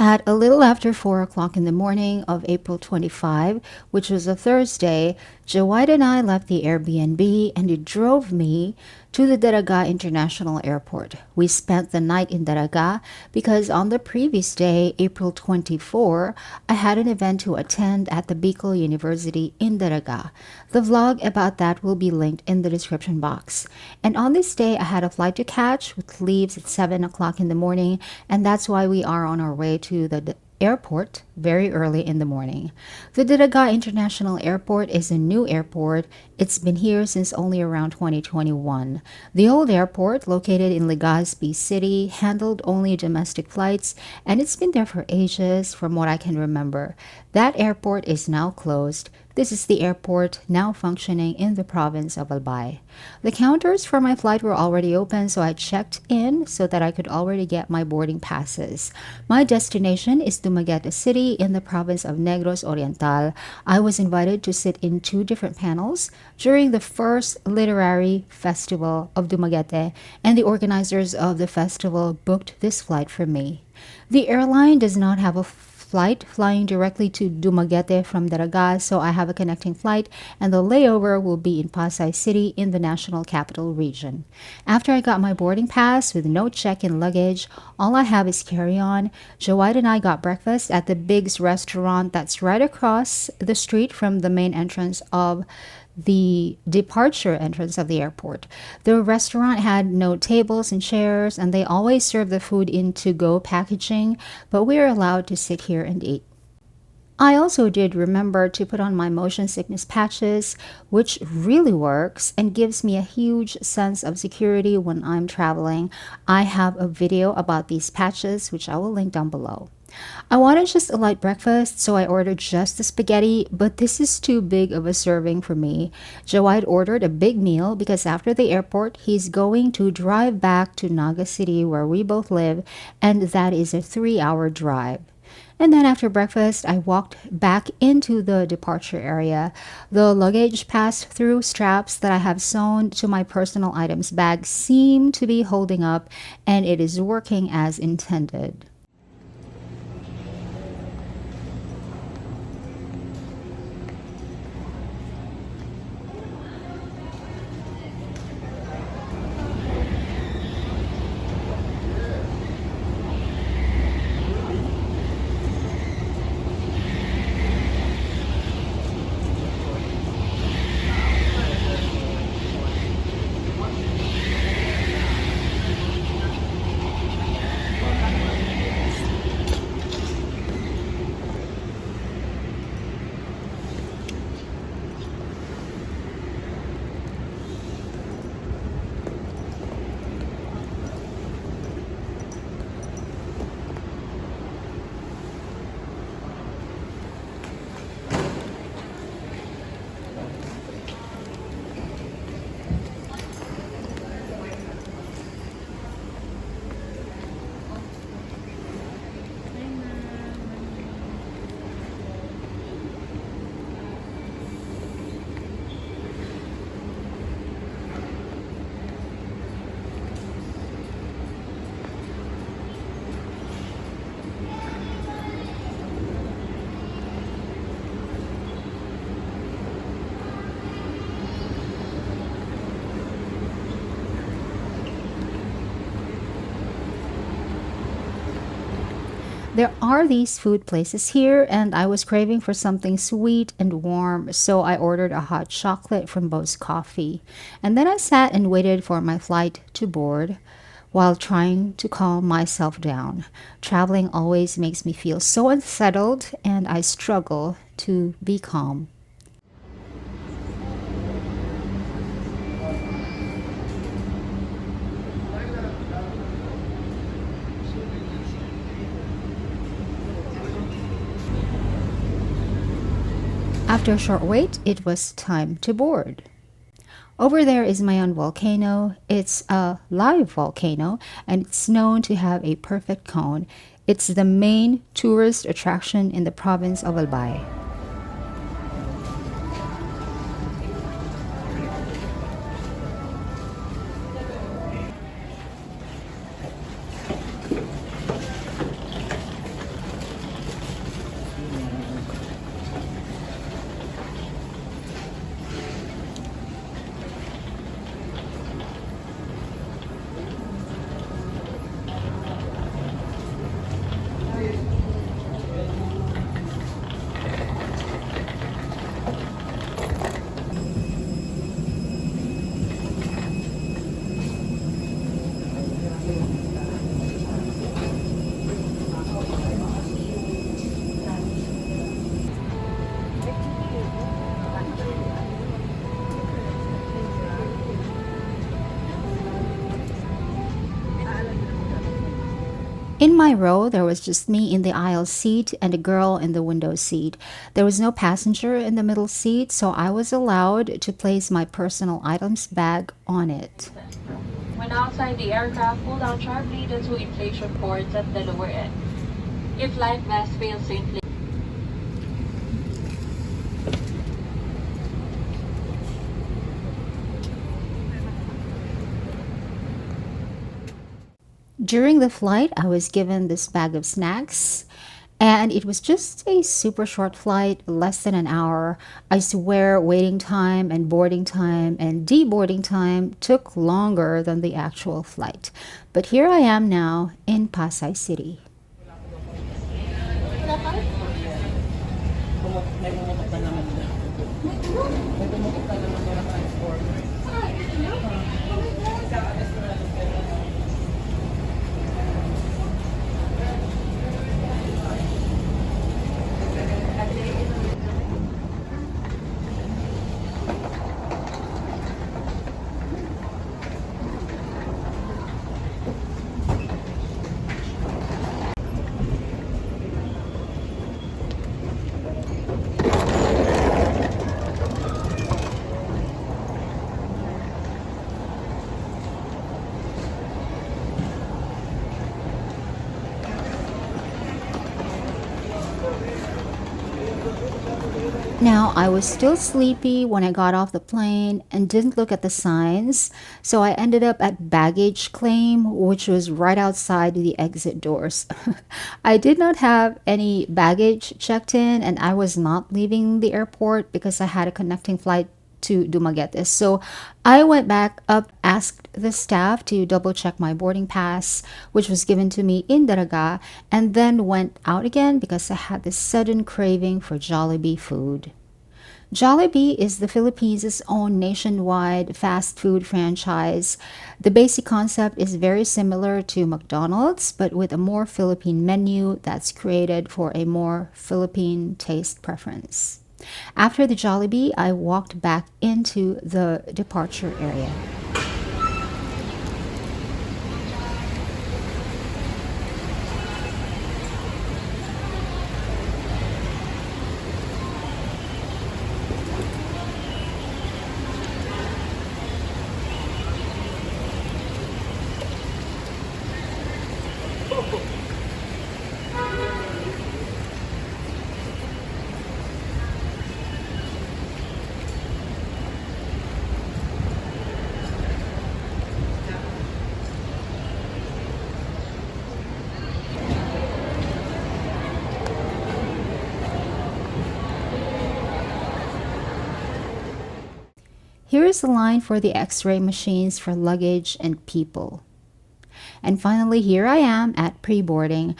At a little after 4 o'clock in the morning of April 25, which was a Thursday, Jawad and I left the Airbnb and it drove me to the Daraga International Airport. We spent the night in Daraga because on the previous day, April 24, I had an event to attend at the Bicol University in Daraga. The vlog about that will be linked in the description box. And on this day, I had a flight to catch, which leaves at 7 o'clock in the morning, and that's why we are on our way to the airport very early in the morning. The Daraga International Airport is a new airport. It's been here since only around 2021. The old airport, located in Legazpi City, handled only domestic flights, and it's been there for ages from what I can remember. That airport is now closed. This is the airport now functioning in the province of Albay. The counters for my flight were already open, so I checked in so that I could already get my boarding passes. My destination is Dumaguete City in the province of Negros Oriental. I was invited to sit in two different panels during the first literary festival of Dumaguete, and the organizers of the festival booked this flight for me. The airline does not have a flight flying directly to Dumaguete from Daraga, so I have a connecting flight, and the layover will be in Pasay City in the National Capital Region. After I got my boarding pass with no check-in luggage, all I have is carry-on. Jawad and I got breakfast at the Big's restaurant that's right across the street from the main entrance of the departure entrance of the airport. The restaurant had no tables and chairs, and they always serve the food in to-go packaging, but we are allowed to sit here and eat. I also did remember to put on my motion sickness patches, which really works and gives me a huge sense of security when I'm traveling. I have a video about these patches, which I will link down below. I wanted just a light breakfast, so I ordered just the spaghetti, but this is too big of a serving for me. Jawad ordered a big meal because after the airport, he's going to drive back to Naga City where we both live, and that is a 3-hour drive. And then after breakfast, I walked back into the departure area. The luggage pass-through straps that I have sewn to my personal items bag seem to be holding up, and it is working as intended. There are these food places here, and I was craving for something sweet and warm, so I ordered a hot chocolate from Bo's Coffee. And then I sat and waited for my flight to board while trying to calm myself down. Traveling always makes me feel so unsettled, and I struggle to be calm. After a short wait, it was time to board. Over there is my own volcano. It's a live volcano, and it's known to have a perfect cone. It's the main tourist attraction in the province of Albay. In my row, there was just me in the aisle seat and a girl in the window seat. There was no passenger in the middle seat, so I was allowed to place my personal items bag on it. When outside the aircraft, pull down sharply the two inflation cords at the lower end. If life vest fails to inflate, During the flight, I was given this bag of snacks, and it was just a super short flight, less than an hour. I swear, waiting time and boarding time and deboarding time took longer than the actual flight. But here I am now in Pasay City. Now, I was still sleepy when I got off the plane and didn't look at the signs, so I ended up at baggage claim, which was right outside the exit doors. I did not have any baggage checked in, and I was not leaving the airport because I had a connecting flight to Dumaguete. So I went back up, asked the staff to double check my boarding pass, which was given to me in Daraga, and then went out again because I had this sudden craving for Jollibee food. Jollibee is the Philippines' own nationwide fast food franchise. The basic concept is very similar to McDonald's, but with a more Philippine menu that's created for a more Philippine taste preference. After the Jollibee, I walked back into the departure area. Here is the line for the x-ray machines for luggage and people. And finally, here I am at pre-boarding.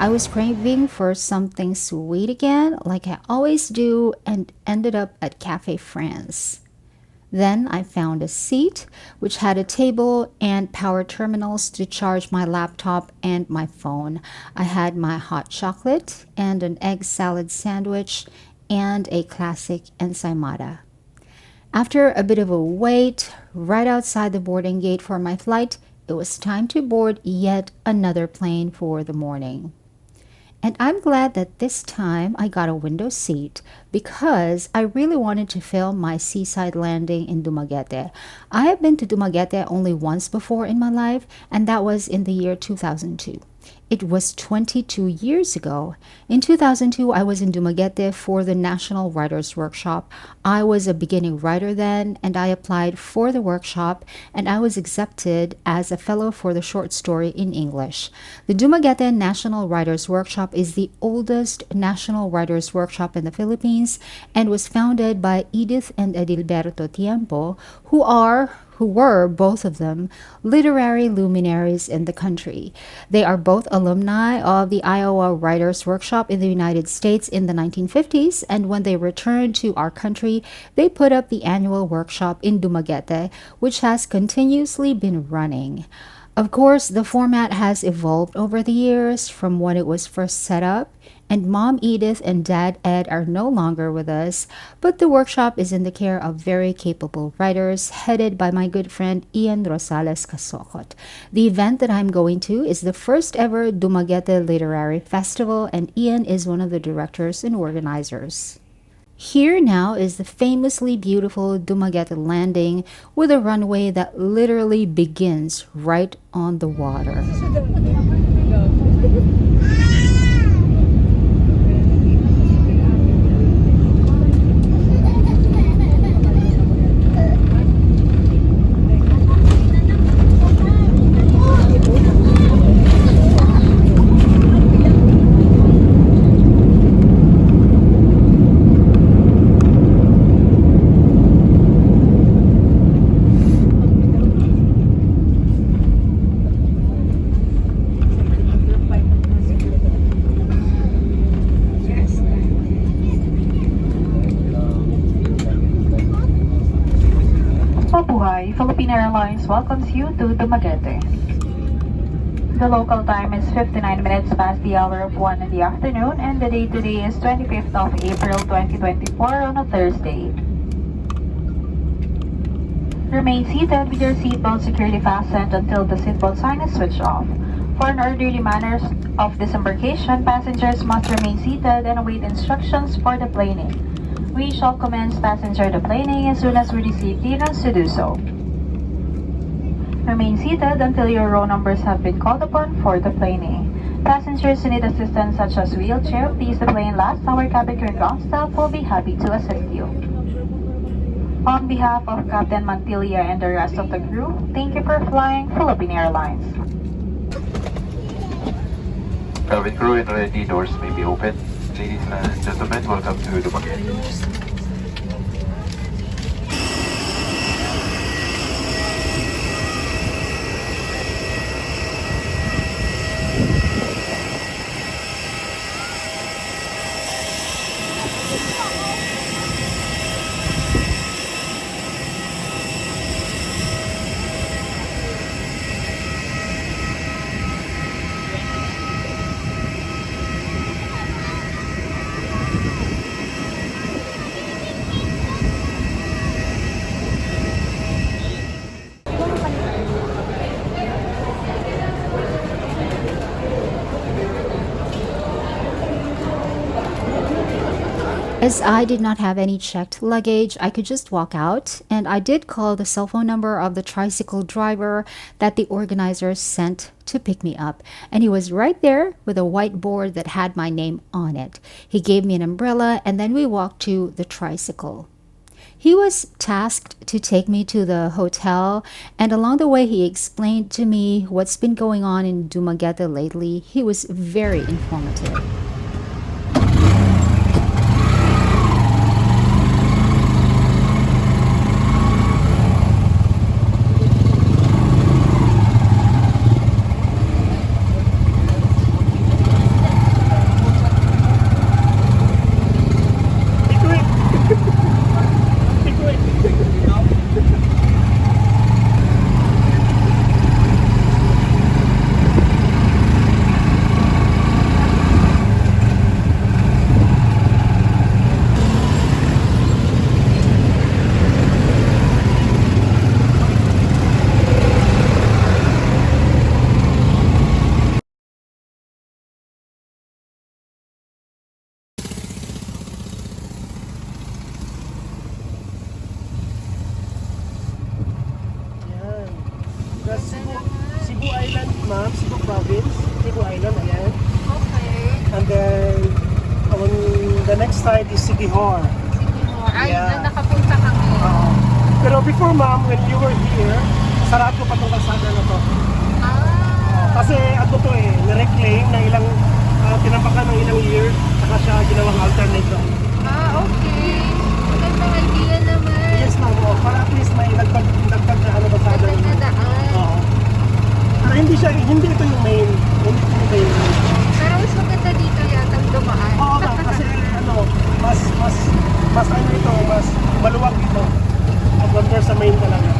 I was craving for something sweet again, like I always do, and ended up at Cafe France. Then I found a seat which had a table and power terminals to charge my laptop and my phone. I had my hot chocolate and an egg salad sandwich and a classic ensaimada. After a bit of a wait, right outside the boarding gate for my flight, it was time to board yet another plane for the morning. And I'm glad that this time I got a window seat because I really wanted to film my seaside landing in Dumaguete. I have been to Dumaguete only once before in my life, and that was in the year 2002. It was 22 years ago. In 2002, I was in Dumaguete for the National Writers Workshop. I was a beginning writer then, and I applied for the workshop, and I was accepted as a fellow for the short story in English. The Dumaguete National Writers Workshop is the oldest national writers workshop in the Philippines and was founded by Edith and Edilberto Tiempo, who were both of them literary luminaries in the country. They are both alumni of the Iowa Writers Workshop in the United States in the 1950s, and when they returned to our country, they put up the annual workshop in Dumaguete, which has continuously been running. Of course, the format has evolved over the years from when it was first set up, and Mom Edith and Dad Ed are no longer with us, but the workshop is in the care of very capable writers headed by my good friend Ian Rosales Casocot. The event that I'm going to is the first ever Dumaguete Literary Festival, and Ian is one of the directors and organizers. Here now is the famously beautiful Dumaguete landing with a runway that literally begins right on the water. Mabuhay, Philippine Airlines welcomes you to Dumaguete. The local time is 59 minutes past the hour of 1 in the afternoon, and the date today is 25th of April 2024 on a Thursday. Remain seated with your seatbelt securely fastened until the seatbelt sign is switched off. For an orderly manner of disembarkation, passengers must remain seated and await instructions for the planing. We shall commence passenger deplaning as soon as we receive clearance to do so. Remain seated until your row numbers have been called upon for the planing. Passengers who need assistance such as wheelchair, please deplane last. Our cabin crew and ground staff will be happy to assist you. On behalf of Captain Mantilla and the rest of the crew, thank you for flying Philippine Airlines. Cabin crew and ready, doors may be open. Ladies and gentlemen, welcome to Dumaguete. As I did not have any checked luggage, I could just walk out, and I did call the cell phone number of the tricycle driver that the organizers sent to pick me up, and he was right there with a whiteboard that had my name on it. He gave me an umbrella, and then we walked to the tricycle. He was tasked to take me to the hotel, and along the way he explained to me what's been going on in Dumaguete lately. He was very informative. The Cebu Island, ma'am, Cebu Province, Cebu Island, ayan. Okay. And then, on the next side is Sigihor. Sigihor. Ay, Yeah. nakapunta kami. Pero before, ma'am, when you were here, sarado pa itong kalsada na to. Kasi ano to eh, na-reclaim na ilang, tinampakan ng ilang years, saka siya ginawang alternate route. Okay. Magandang idea naman. Yes, ma'am, para at least may dagdag na ano kalsada. Dagdag na daan. Oo. Pero hindi ito yung main. Hindi ito yung main. Pero mas maganda dito yata dumaan. Oo, ma'am, kasi ano, mas ano ito, mas maluwag ito. At compare sa main talaga.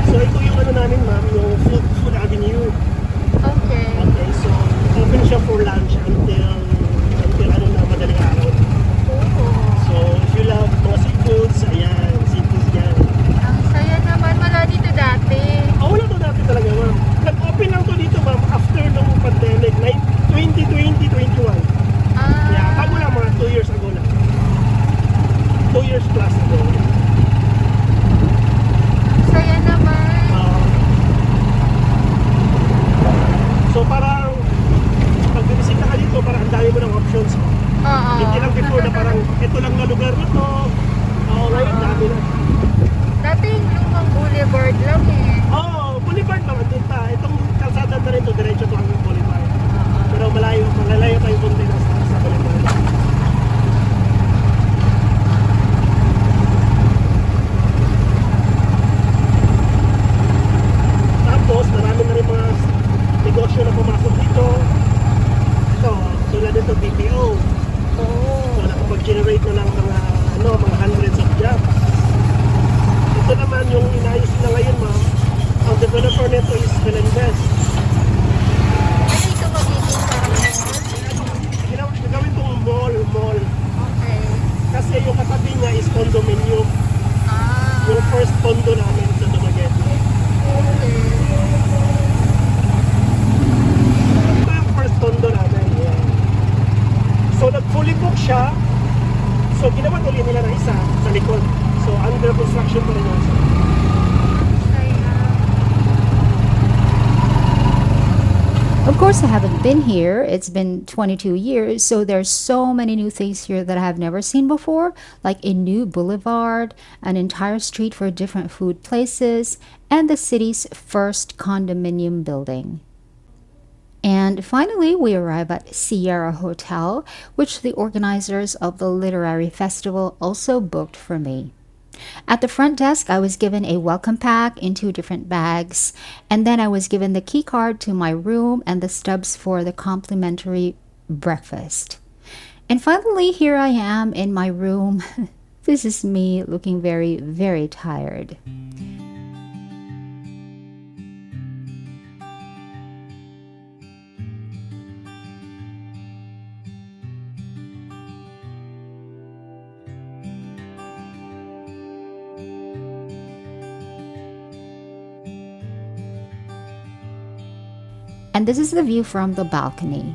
So ito yung ano namin, ma'am, yung food avenue. Okay. Okay, so open siya for lunch until ano na madaling araw. So if you love mga seafoods, ayan, seafoods yan. Ang saya naman. Wala dito dati. Wala to dati talaga, ma'am. Nag-open lang to dito, ma'am, after ng pandemic, 2020-21. Yeah, bago lang mga 2 years ago na. 2 years plus ago. Saya naman. So parang pag binisita ka dito, parang ang dami mo ng options. Oo. Hindi lang before na parang ito lang na lugar na to. Ngayon dami na. Dati yung lumang boulevard lang eh. Boulevard naman doon pa. Itong kalsada na rin to, diretso to hanggang Boulevard. Pero malayo pa yung konti sa Boulevard. Tapos, marami na rin mga negosyo na pumasok dito. Ito, tulad dito, BPO. So, nakapag-generate na lang mga hundreds of jobs. Ito naman yung inayos na ngayon, ma'am. Ang developer nito is Belendes. Ano ito magiging parang Gagawin itong mall. Okay. Kasi yung katabi niya is condominium. Yung first condo namin sa Dumaguete. Okay. Ito yung first condo namin. Yeah. So nag-fully book siya. So ginawa ulit nila na isa sa likod. So under construction pa rin yung isa. Of course, I haven't been here. It's been 22 years, so there's so many new things here that I have never seen before, like a new boulevard, an entire street for different food places, and the city's first condominium building. And finally, we arrive at Sierra Hotel, which the organizers of the literary festival also booked for me. At the front desk, I was given a welcome pack in 2 different bags, and then I was given the key card to my room and the stubs for the complimentary breakfast. And finally, here I am in my room. This is me looking very, very tired. And this is the view from the balcony.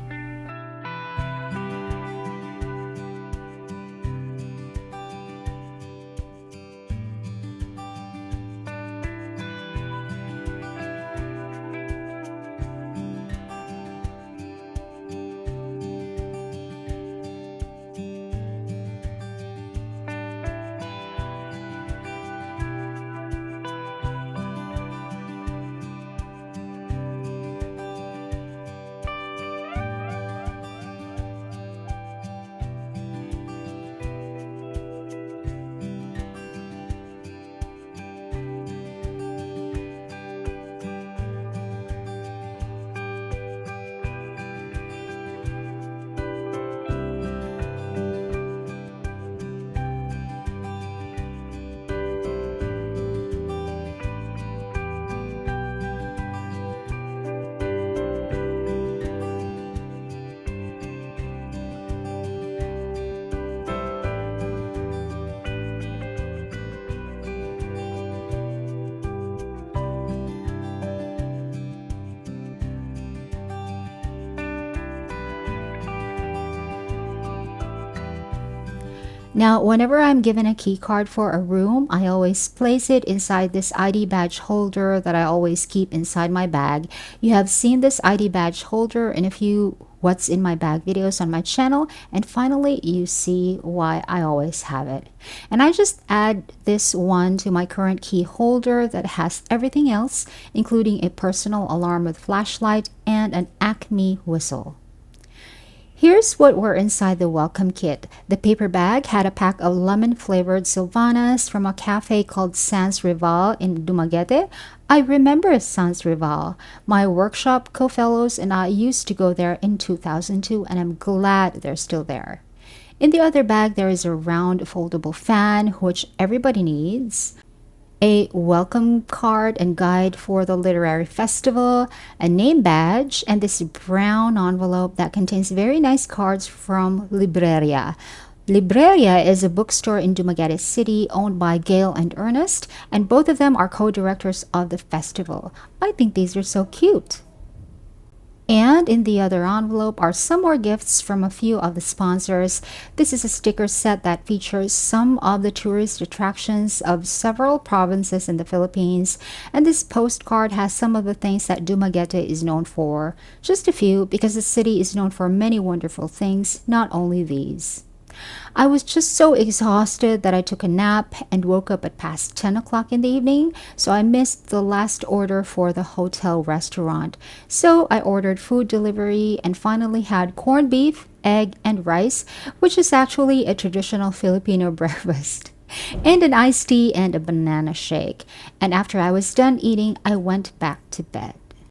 Now, whenever I'm given a key card for a room, I always place it inside this ID badge holder that I always keep inside my bag. You have seen this ID badge holder in a few what's in my bag videos on my channel, and finally you see why I always have it. And I just add this one to my current key holder that has everything else, including a personal alarm with flashlight and an Acme whistle. Here's what were inside the welcome kit. The paper bag had a pack of lemon-flavored Sylvanas from a cafe called Sans Rival in Dumaguete. I remember Sans Rival. My workshop co-fellows and I used to go there in 2002, and I'm glad they're still there. In the other bag, there is a round foldable fan, which everybody needs, a welcome card and guide for the literary festival, a name badge, and this brown envelope that contains very nice cards from Libreria. Libreria is a bookstore in Dumaguete City owned by Gail and Ernest, and both of them are co-directors of the festival. I think these are so cute. And in the other envelope are some more gifts from a few of the sponsors. This is a sticker set that features some of the tourist attractions of several provinces in the Philippines. And this postcard has some of the things that Dumaguete is known for. Just a few, because the city is known for many wonderful things, not only these. I was just so exhausted that I took a nap and woke up at past 10 o'clock in the evening, so I missed the last order for the hotel restaurant. So I ordered food delivery and finally had corned beef, egg, and rice, which is actually a traditional Filipino breakfast, and an iced tea and a banana shake. And after I was done eating, I went back to bed.